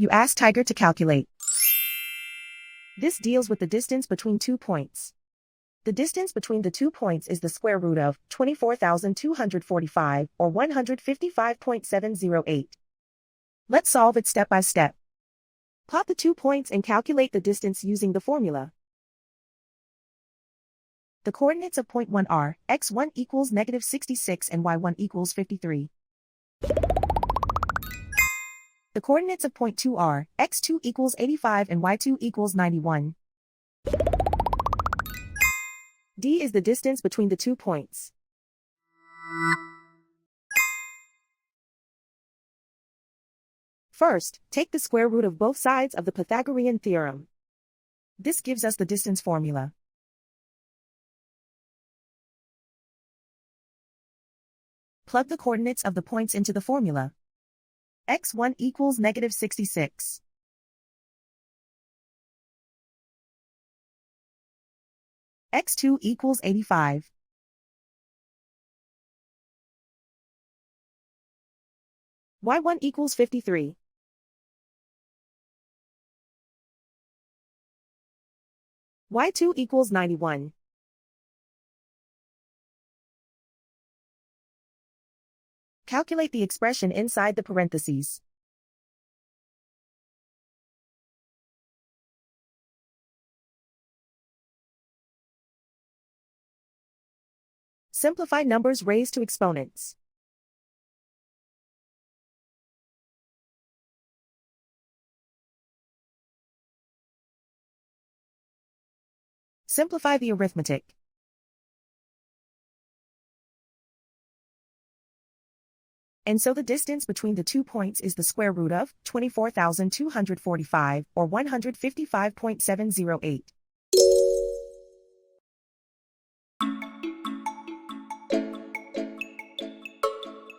You ask Tiger to calculate. This deals with the distance between 2 points. The distance between the 2 points is the square root of 24,245, or 155.708. Let's solve it step by step. Plot the 2 points and calculate the distance using the formula. The coordinates of point 1 are x1 equals -66 and y1 equals 53. The coordinates of point 2 are x2 equals 85 and y2 equals 91. D is the distance between the 2 points. First, take the square root of both sides of the Pythagorean theorem. This gives us the distance formula. Plug the coordinates of the points into the formula. x1 equals -66. x2 equals 85. y1 equals 53. y2 equals 91. Calculate the expression inside the parentheses. Simplify numbers raised to exponents. Simplify the arithmetic. And so the distance between the 2 points is the square root of 24,245, or 155.708.